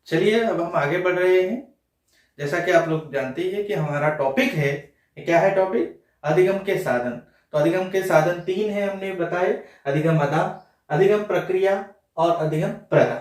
चलिए अब हम आगे बढ़ रहे हैं। जैसा कि आप लोग जानते ही हैं कि हमारा टॉपिक है, क्या है टॉपिक? अधिगम के साधन। तो अधिगम के साधन 3 है हमने बताए, अधिगम अदा, अधिगम प्रक्रिया और अधिगम प्रदा।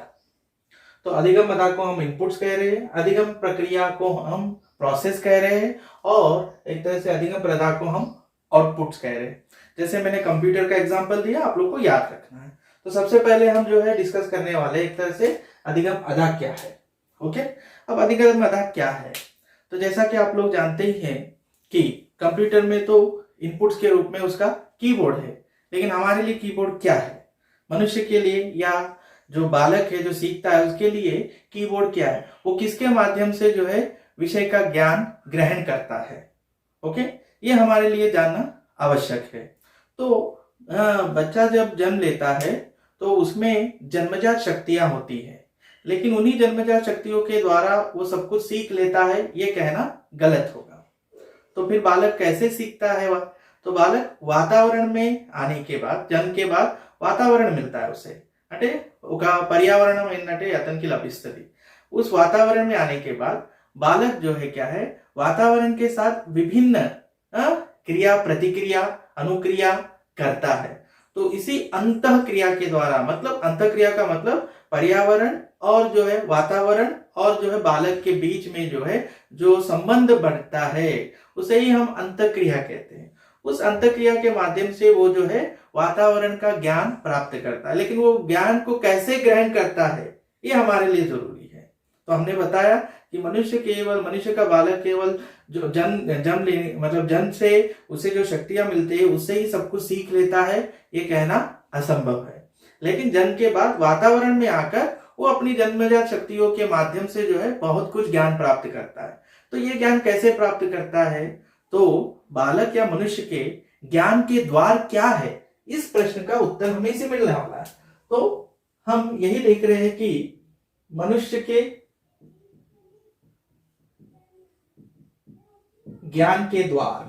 तो अधिगम अदा को हम इनपुट्स कह रहे हैं, अधिगम प्रक्रिया को हम प्रोसेस कह रहे हैं और एक तरह से अधिगम प्रदा को हम आउटपुट्स कह रहे हैं। जैसे मैंने कंप्यूटर का एग्जांपल दिया, आप लोग को याद रखना है। तो सबसे पहले हम जो है डिस्कस करने वाले एक तरह से अधिगम अदा क्या है। ओके, अब अधिगम अदा क्या है? तो जैसा कि आप लोग जानते ही हैं कि कंप्यूटर में तो इनपुट्स के रूप में उसका कीबोर्ड है, लेकिन हमारे लिए कीबोर्ड क्या है? मनुष्य के लिए या जो बालक है जो सीखता है उसके लिए कीबोर्ड क्या है? वो किसके माध्यम से जो है विषय का ज्ञान ग्रहण करता है। ओके, ये हमारे लिए जानना आवश्यक है। तो बच्चा जब जन्म लेता है तो उसमें जन्मजात शक्तियां होती है, लेकिन उन्हीं जन्मजात शक्तियों के द्वारा वो सब कुछ सीख लेता है, ये कहना गलत होगा। तो फिर बालक कैसे सीखता है? वह तो बालक वातावरण में आने के बाद, जन्म के बाद वातावरण मिलता है उसे, అంటే ఒక पर्यावरण ఏంటంటే అతనికి లభిస్తుంది। उस वातावरण में आने के बाद बालक जो है क्या है, वातावरण के साथ विभिन्न क्रिया प्रतिक्रिया अनुक्रिया करता है। तो इसी अंतः क्रिया के द्वारा, मतलब अंतः क्रिया का मतलब पर्यावरण और जो है वातावरण और जो है बालक के बीच में जो है जो संबंध बढ़ता है उसे ही हम अंतः क्रिया कहते हैं। उस अंतः क्रिया के माध्यम से वो जो है वातावरण का ज्ञान प्राप्त करता है, लेकिन वो ज्ञान को कैसे ग्रहण करता है ये हमारे लिए जरूरी है। तो हमने बताया कि मनुष्य का बालक केवल जो जन्म लेने मतलब जन्म से उसे जो शक्तियां मिलती है उससे ही सब कुछ सीख लेता है, ये कहना असंभव है। लेकिन जन्म के बाद वातावरण में आकर वो अपनी जन्मजात शक्तियों के माध्यम से जो है बहुत कुछ ज्ञान प्राप्त करता है। तो ये ज्ञान कैसे प्राप्त करता है? तो बालक या मनुष्य के ज्ञान के द्वार क्या है, इस प्रश्न का उत्तर हमें इसे मिलने वाला है। तो हम यही देख रहे हैं कि मनुष्य के ज्ञान के द्वार,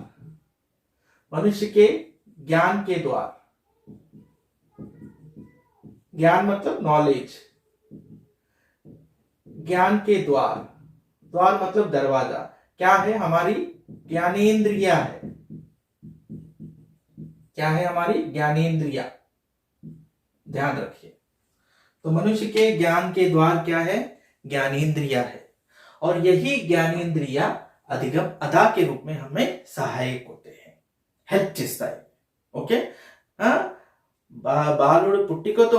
मनुष्य के ज्ञान के द्वार, ज्ञान मतलब नॉलेज, ज्ञान के द्वार, द्वार मतलब दरवाजा, क्या है? हमारी ज्ञानेंद्रिया है। क्या है? हमारी ज्ञानेंद्रिया, ध्यान रखिए। तो मनुष्य के ज्ञान के द्वार क्या है? ज्ञानेंद्रिया है, और यही ज्ञानेंद्रिया अधिगम अदा के रूप में हमें सहायक होते हैं, हेल्प చేస్తాయి। ఓకే, బాలుడు పుట్టుకతో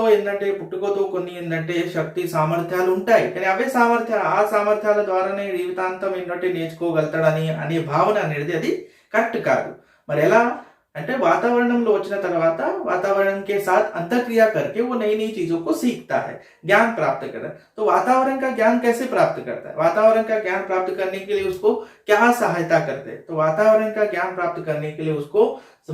కొన్ని ఏంటంటే శక్తి సామర్థ్యాలు ఉంటాయి, కానీ అవే సామర్థ్యాల ద్వారానే జీవితాంతం ఏంటంటే నేర్చుకోగలుగుతాడని అనే భావన అనేది అది కరెక్ట్ కాదు। మరి ఎలా అంటే वातावरणంలో వచ్చిన తర్వాత वातावरण के साथ अंतःक्रिया करके वो नई नई चीजों को सीखता है, ज्ञान प्राप्त करता है। तो वातावरण का ज्ञान कैसे प्राप्त करता है? वातावरण का ज्ञान प्राप्त करने के लिए उसको क्या सहायता करते हैं? तो वातावरण का ज्ञान प्राप्त करने के लिए उसको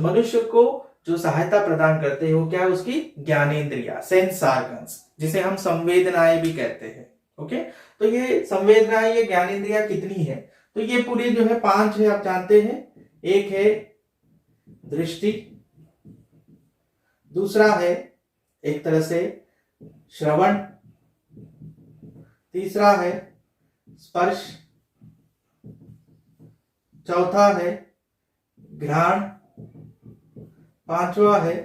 मनुष्य को जो सहायता प्रदान करते हैं वो क्या है? उसकी ज्ञानेंद्रिया, सेंस ऑर्गन्स, जिसे हम संवेदनाएं भी कहते हैं। ओके, तो ये संवेदनाएं, ये ज्ञानेंद्रिया कितनी है? तो ये पूरे जो है 5 है, आप जानते हैं। एक है दृष्टि, दूसरा है एक तरह से श्रवण, तीसरा है स्पर्श, चौथा है घ्राण, पांचवा है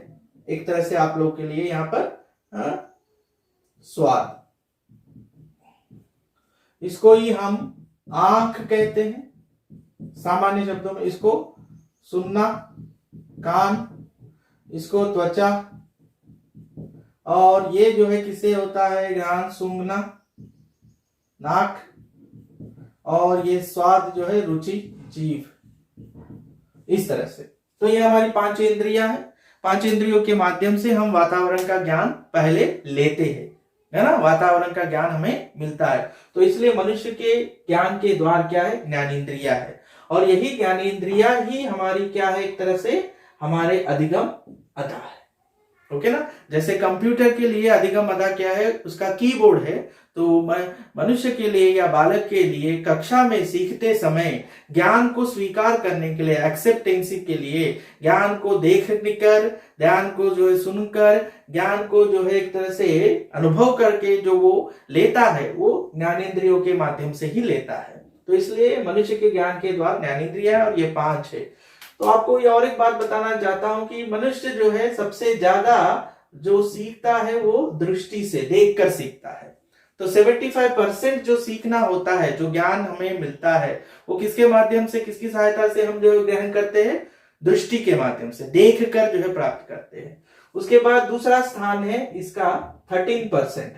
एक तरह से आप लोग के लिए यहां पर स्वाद। इसको ही हम आंख कहते हैं सामान्य शब्दों में, इसको सुनना, कान, इसको त्वचा, और ये जो है किससे होता है? घ्राण, सूंघना, नाक, और ये स्वाद जो है रुचि, जीभ, इस तरह से। तो ये हमारी 5 इंद्रियां हैं। 5 इंद्रियों के माध्यम से हम वातावरण का ज्ञान पहले लेते हैं, है ना? वातावरण का ज्ञान हमें मिलता है। तो इसलिए मनुष्य के ज्ञान के द्वार क्या है? ज्ञानेंद्रिया है, और यही ज्ञानेंद्रिया ही हमारी क्या है? एक तरह से हमारे अधिगम अदा है। ओके ना। जैसे कंप्यूटर के लिए अधिगम अदा क्या है, उसका कीबोर्ड है, तो मनुष्य के लिए या बालक के लिए कक्षा में सीखते समय ज्ञान को स्वीकार करने के लिए, एक्सेप्टेंसी के लिए, ज्ञान को देखकर, ज्ञान को जो है सुनकर, ज्ञान को जो है एक तरह से अनुभव करके जो वो लेता है, वो ज्ञानेंद्रियों के माध्यम से ही लेता है। तो इसलिए मनुष्य के ज्ञान के द्वार ज्ञानेंद्रिय है और ये 5 है। तो आपको ये और एक बात बताना चाहता हूं कि मनुष्य जो है सबसे ज्यादा जो सीखता है वो दृष्टि से, देखकर सीखता है। तो 75% जो सीखना होता है, जो ज्ञान हमें मिलता है, वो किसके माध्यम से, किसकी सहायता से हम जो ग्रहण करते हैं, दृष्टि के माध्यम से, देख कर जो है प्राप्त करते हैं। उसके बाद दूसरा स्थान है इसका 13%,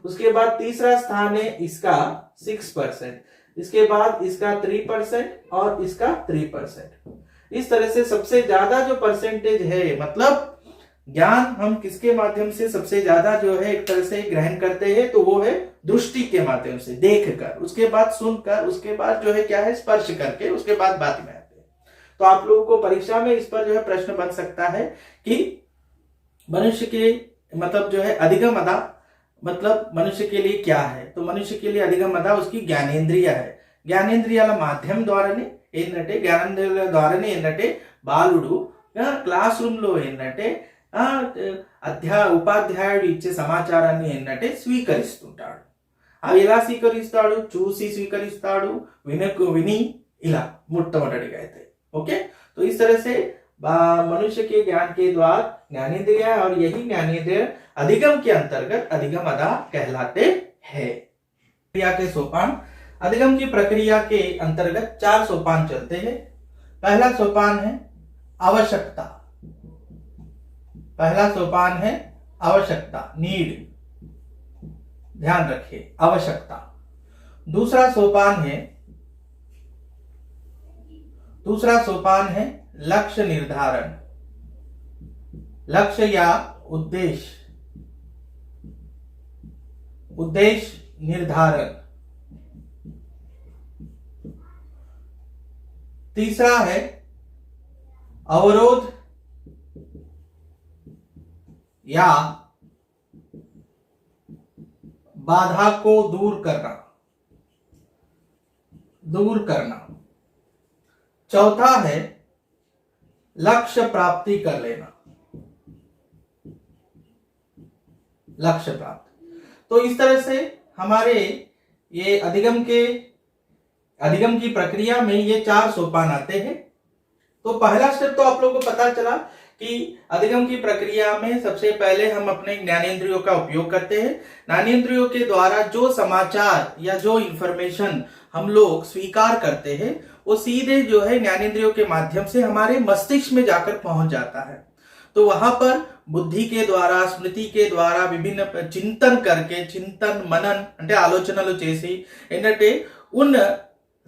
उसके बाद तीसरा स्थान है इसका 6%, इसके बाद इसका 3% और इसका 3%। इस तरह से सबसे ज्यादा जो परसेंटेज है, मतलब ज्ञान हम किसके माध्यम से सबसे ज्यादा जो है एक तरह से ग्रहण करते हैं, तो वो है दृष्टि के माध्यम से, देखकर, उसके बाद सुनकर, उसके बाद जो है क्या है स्पर्श करके, उसके बाद बात में आते हैं। तो आप लोगों को परीक्षा में इस पर जो है प्रश्न बन सकता है कि मनुष्य के मतलब जो है अधिगम अदा मतलब मनुष्य के लिए क्या है। तो मनुष्य के लिए अधिगम अदा उसकी ज्ञानेंद्रिय है. జ్ఞానేంద్రియాల మాధ్యం ద్వారానే ఏంటంటే జ్ఞానేంద్రియాల ద్వారానే ఏంటంటే బాలుడు క్లాస్ రూమ్ లో ఏంటంటే ఉపాధ్యాయుడు ఇచ్చే సమాచారాన్ని ఏంటంటే స్వీకరిస్తుంటాడు. అవి ఎలా స్వీకరిస్తాడు? చూసి స్వీకరిస్తాడు, విని ఇలా మొట్టమొదటిగా అయితే. ओके, तो इस तरह से मनुष्य के ज्ञान के द्वार ज्ञानेंद्रिय है और यही ज्ञानेंद्रिय अधिगम के अंतर्गत अधिगम अदा कहलाते हैं. प्रक्रिया के सोपान. अधिगम की प्रक्रिया के अंतर्गत 4 सोपान चलते हैं. पहला सोपान है आवश्यकता. पहला सोपान है आवश्यकता, नीड. ध्यान रखिए, आवश्यकता. दूसरा सोपान है लक्ष्य निर्धारण, लक्ष्य या उद्देश्य निर्धारण. तीसरा है अवरोध या बाधा को दूर करना. चौथा है लक्ष्य प्राप्ति कर लेना, लक्ष्य प्राप्ति. तो इस तरह से हमारे ये अधिगम की प्रक्रिया में ये 4 सोपान आते हैं. तो पहला स्टेप तो आप लोगों को पता चला कि अधिगम की प्रक्रिया में सबसे पहले हम अपने ज्ञानेंद्रियों का उपयोग करते हैं. ज्ञानेंद्रियों के द्वारा जो समाचार या जो इंफॉर्मेशन हम लोग स्वीकार करते हैं वो सीधे जो है ज्ञानेंद्रियों के माध्यम से हमारे मस्तिष्क में जाकर पहुंच जाता है. तो वहां पर बुद्धि के द्वारा, स्मृति के द्वारा विभिन्न चिंतन करके, चिंतन मनन అంటే ఆలోచనలు చేసి ఏంటంటే उन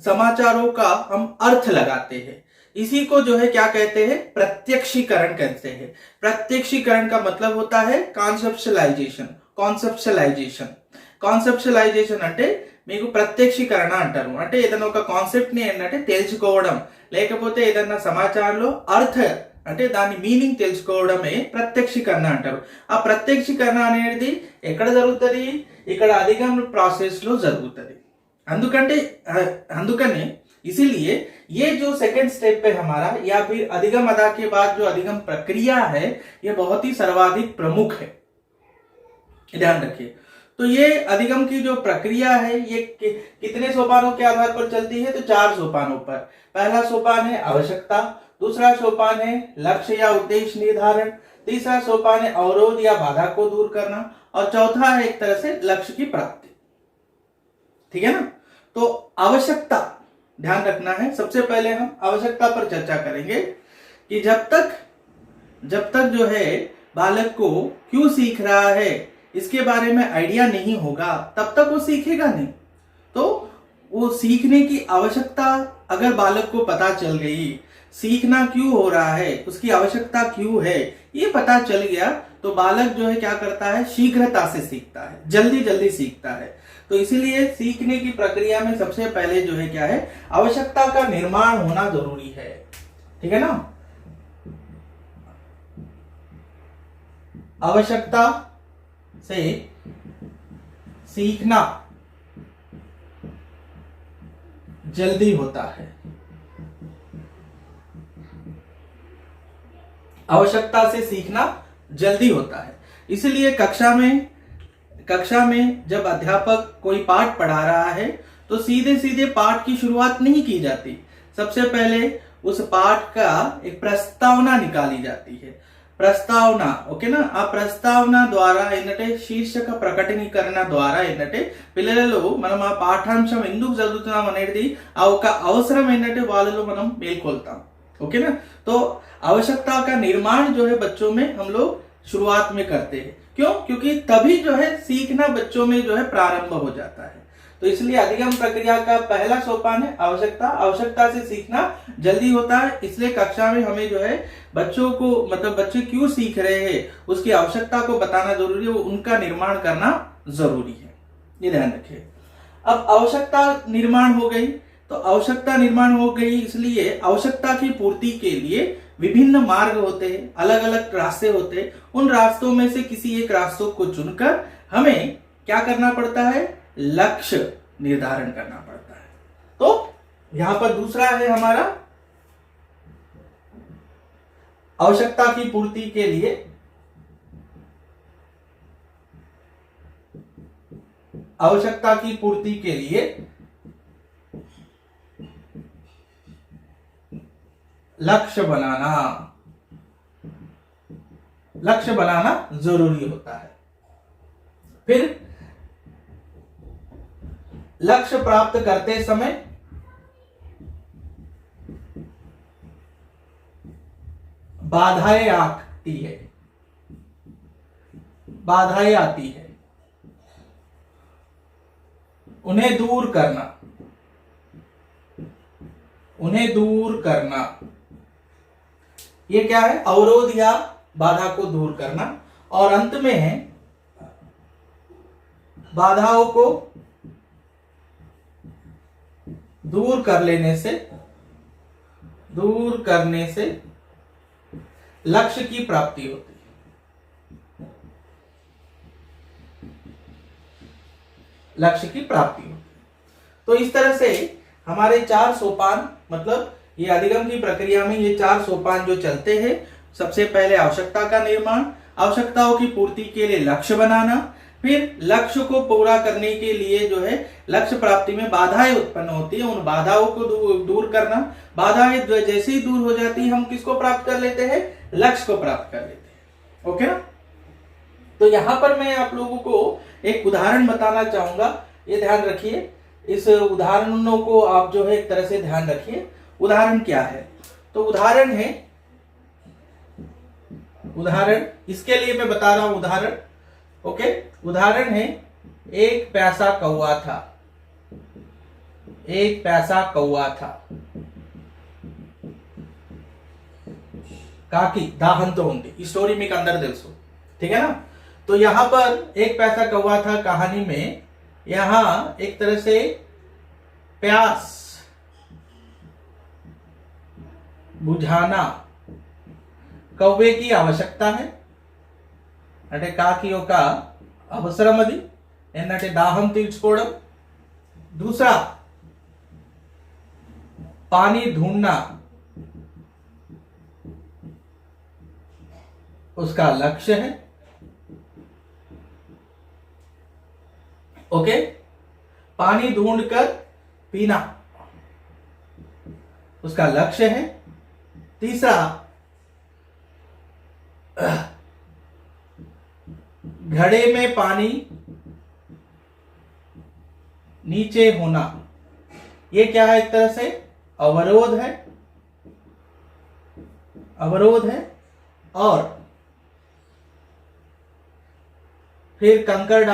समाचारों का हम अर्थ लगाते हैं. इसी को जो है क्या कहते हैं? प्रत्यक्षीकरण कहते हैं. प्रत्यक्षीकरण का मतलब होता है కాన్సెప్చువలైజేషన్ అంటే మీకు ప్రత్యక్షీకరణ అంటారు. అంటే ఏదైనా ఒక కాన్సెప్ట్ ని ఏంటంటే తెలుసుకోవడం, లేకపోతే ఏదైనా సమాచారంలో అర్థ అంటే దాని మీనింగ్ తెలుసుకోవడమే ప్రత్యక్షీకరణ అంటారు. ఆ ప్రత్యక్షీకరణ అనేది ఎక్కడ జరుగుతుంది? ఇక్కడ అధిగమ ప్రాసెస్ లో జరుగుతుంది. అందుకనే इसीलिए ये जो सेकंड स्टेप है हमारा, या फिर अधिगम अदा के बाद जो अधिगम प्रक्रिया है, ये बहुत ही सर्वाधिक प्रमुख है. ध्यान रखिए. तो ये अधिगम की जो प्रक्रिया है ये कितने सोपानों के आधार पर चलती है? तो 4 सोपानों पर. पहला सोपान है आवश्यकता, दूसरा सोपान है लक्ष्य या उद्देश्य निर्धारण, तीसरा सोपान है अवरोध या बाधा को दूर करना, और चौथा है एक तरह से लक्ष्य की प्राप्ति. ठीक है ना. तो आवश्यकता ध्यान रखना है. सबसे पहले हम आवश्यकता पर चर्चा करेंगे कि जब तक जो है बालक को क्यों सीख रहा है इसके बारे में आइडिया नहीं होगा, तब तक वो सीखेगा नहीं. तो वो सीखने की आवश्यकता अगर बालक को पता चल गई, सीखना क्यों हो रहा है, उसकी आवश्यकता क्यों है, ये पता चल गया, तो बालक जो है क्या करता है? शीघ्रता से सीखता है, जल्दी सीखता है. तो इसीलिए सीखने की प्रक्रिया में सबसे पहले जो है क्या है? आवश्यकता का निर्माण होना जरूरी है. ठीक है ना. आवश्यकता से सीखना जल्दी होता है। आवश्यकता से सीखना जल्दी होता है। इसलिए कक्षा में जब अध्यापक कोई पाठ पढ़ा रहा है तो सीधे सीधे पाठ की शुरुआत नहीं की जाती। सबसे पहले उस पाठ का एक प्रस्तावना निकाली जाती है। प्रस्तावना, ओकेना, आ प्रस्तावना ద్వారా ఏంటంటే శీర్షక ప్రకటీకరణ ద్వారా ఏంటంటే పిల్లలలో మనం ఆ పాఠాంశం ఎందుకు చదువుతున్నాం అనేది ఆ ఒక అవసరం ఏంటంటే వాళ్ళలో మనం మేల్కొల్తాం। ओके ना। तो आवश्यकता का निर्माण जो है बच्चों में हम लोग शुरुआत में करते हैं। क्यों? क्योंकि तभी जो है सीखना बच्चों में जो है प्रारंभ हो जाता है। तो इसलिए अधिगम प्रक्रिया का पहला सोपान है आवश्यकता। आवश्यकता से सीखना जल्दी होता है। इसलिए कक्षा में हमें जो है बच्चों को, मतलब बच्चे क्यों सीख रहे हैं उसकी आवश्यकता को बताना जरूरी है, उनका निर्माण करना जरूरी है। ये ध्यान रखिए। अब आवश्यकता निर्माण हो गई, तो आवश्यकता निर्माण हो गई, इसलिए आवश्यकता की पूर्ति के लिए विभिन्न मार्ग होते हैं, अलग अलग रास्ते होते हैं। उन रास्तों में से किसी एक रास्तों को चुनकर हमें क्या करना पड़ता है? लक्ष्य निर्धारण करना पड़ता है। तो यहां पर दूसरा है हमारा आवश्यकता की पूर्ति के लिए लक्ष्य बनाना जरूरी होता है। फिर लक्ष्य प्राप्त करते समय बाधाएं आती है, उन्हें दूर करना, ये क्या है? अवरोध या बाधा को दूर करना। और अंत में है बाधाओं को दूर करने से लक्ष्य की प्राप्ति होती है। तो इस तरह से हमारे 4 सोपान, मतलब ये अधिगम की प्रक्रिया में ये 4 सोपान जो चलते हैं। सबसे पहले आवश्यकता का निर्माण, आवश्यकताओं की पूर्ति के लिए लक्ष्य बनाना, फिर लक्ष्य को पूरा करने के लिए जो है लक्ष्य प्राप्ति में बाधाएं उत्पन्न होती है, उन बाधाओं को दूर करना। बाधाएं जैसे ही दूर हो जाती है हम किसको प्राप्त कर लेते हैं? लक्ष्य को प्राप्त कर लेते हैं। ओके ना। तो यहां पर मैं आप लोगों को एक उदाहरण बताना चाहूंगा, ये ध्यान रखिए। इस उदाहरणों को आप जो है एक तरह से ध्यान रखिए। उदाहरण क्या है? तो उदाहरण इसके लिए मैं बता रहा हूं उदाहरण। ओके, उदाहरण है एक पैसा कौवा था। काकी दाहंतो होंगे स्टोरी में अंदर दिलसो, ठीक है ना। तो यहां पर एक पैसा कौवा था कहानी में, यहां एक तरह से प्यास बुझाना कौवे की आवश्यकता है। అంటే కాకి యొక్క అవసరం అది ఏంటంటే దాహం తీర్చుకోవడం। दूसरा पानी ढूंढना उसका लक्ष्य है। ओके, पानी ढूंढकर पीना उसका लक्ष्य है। तीसरा घड़े में पानी नीचे होना, ये क्या है? एक तरह से अवरोध है। और फिर कंकड़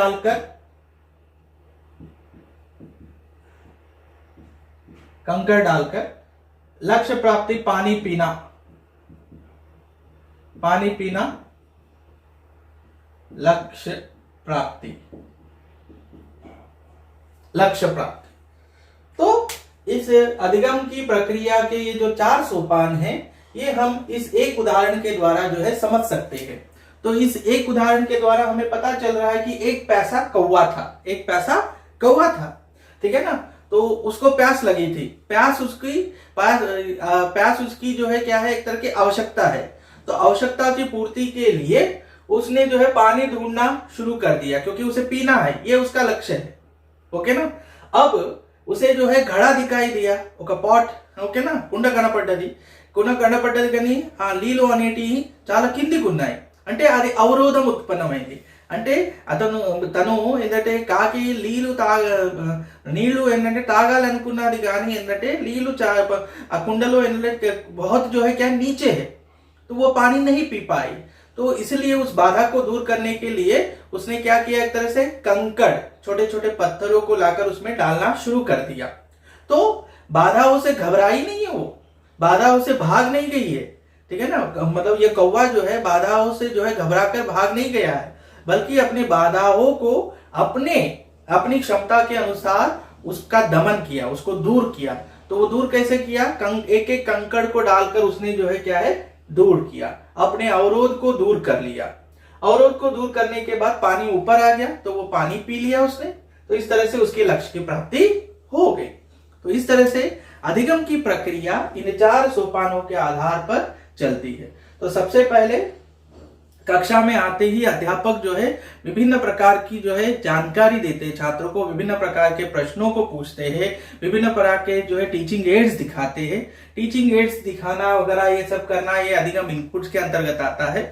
डालकर लक्ष्य प्राप्ति पानी पीना लक्ष्य प्राप्ति। तो इस अधिगम की प्रक्रिया के ये जो 4 सोपान हैं, ये हम इस एक उदाहरण के द्वारा जो है समझ सकते हैं। तो इस एक उदाहरण के द्वारा हमें पता चल रहा है कि एक पैसा कौवा था, एक पैसा कौवा था, ठीक है ना। तो उसको प्यास लगी थी, प्यास उसकी जो है क्या है, एक तरह की आवश्यकता है। तो आवश्यकता की पूर्ति के लिए उसने जो है पानी ढूंढना शुरू कर दिया, क्योंकि उसे पीना है, ये उसका लक्ष्य है। ओके ना। अब उसे जो है घड़ा दिखाई दिया, ఒక పాట్, ఓకే నా, కుండ కనపడ్డది, కుండ కనపడ్డది కానీ ఆ నీళ్లు అనేటివి చాలా కిందికి ఉన్నాయి, అంటే అది అవరోధం ఉత్పన్నమైంది. అంటే తను ఏంటంటే కాకి నీళ్లు ఏంటంటే తాగాలనుకున్నది, కానీ ఏంటంటే నీళ్లు ఆ కుండలో ఏంటంటే बहुत जो है क्या नीचे है, तो वो पानी नहीं पी पाई। तो इसलिए उस बाधा को दूर करने के लिए उसने क्या किया, एक तरह से कंकड़, छोटे छोटे पत्थरों को लाकर उसमें डालना शुरू कर दिया। तो बाधाओं से घबराई नहीं है, वो बाधाओं से भाग नहीं गई है, ठीक है ना। मतलब ये कौवा जो है बाधाओं से जो है घबरा कर भाग नहीं गया है, बल्कि अपनी बाधाओं को अपनी क्षमता के अनुसार उसका दमन किया, उसको दूर किया। तो वो दूर कैसे किया, एक एक कंकड़ को डालकर उसने जो है क्या है, दूर किया, अपने अवरोध को दूर कर लिया। अवरोध को दूर करने के बाद पानी ऊपर आ गया, तो वो पानी पी लिया उसने। तो इस तरह से उसके लक्ष्य की प्राप्ति हो गई। तो इस तरह से अधिगम की प्रक्रिया इन 4 सोपानों के आधार पर चलती है। तो सबसे पहले कक्षा में आते ही अध्यापक जो है विभिन्न प्रकार की जो है जानकारी देते हैं, छात्रों को विभिन्न प्रकार के प्रश्नों को पूछते हैं, विभिन्न प्रकार के जो है टीचिंग एड्स दिखाते हैं। टीचिंग एड्स दिखाना वगैरह ये सब करना, ये अधिगम इनपुट्स के अंतर्गत आता है।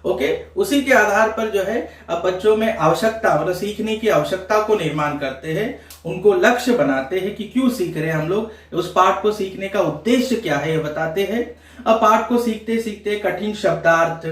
ओके, उसी के आधार पर जो है अब बच्चों में आवश्यकता, मतलब सीखने की आवश्यकता को निर्माण करते हैं, उनको लक्ष्य बनाते हैं कि क्यों सीख रहे हैं हम लोग, उस पाठ को सीखने का उद्देश्य क्या है ये बताते हैं। अब पाठ को सीखते सीखते कठिन शब्दार्थ,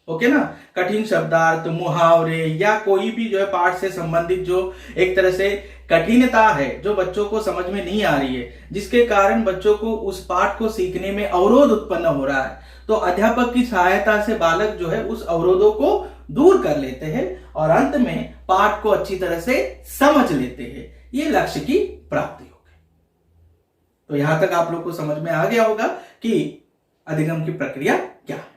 ओके ना, कठिन शब्दार्थ, मुहावरे या कोई भी जो है पाठ से संबंधित जो एक तरह से कठिनता है जो बच्चों को समझ में नहीं आ रही है, जिसके कारण बच्चों को उस पाठ को सीखने में अवरोध उत्पन्न हो रहा है, तो अध्यापक की सहायता से बालक जो है उस अवरोधों को दूर कर लेते हैं और अंत में पाठ को अच्छी तरह से समझ लेते हैं। ये लक्ष्य की प्राप्ति हो गई। तो यहां तक आप लोग को समझ में आ गया होगा कि अधिगम की प्रक्रिया क्या है।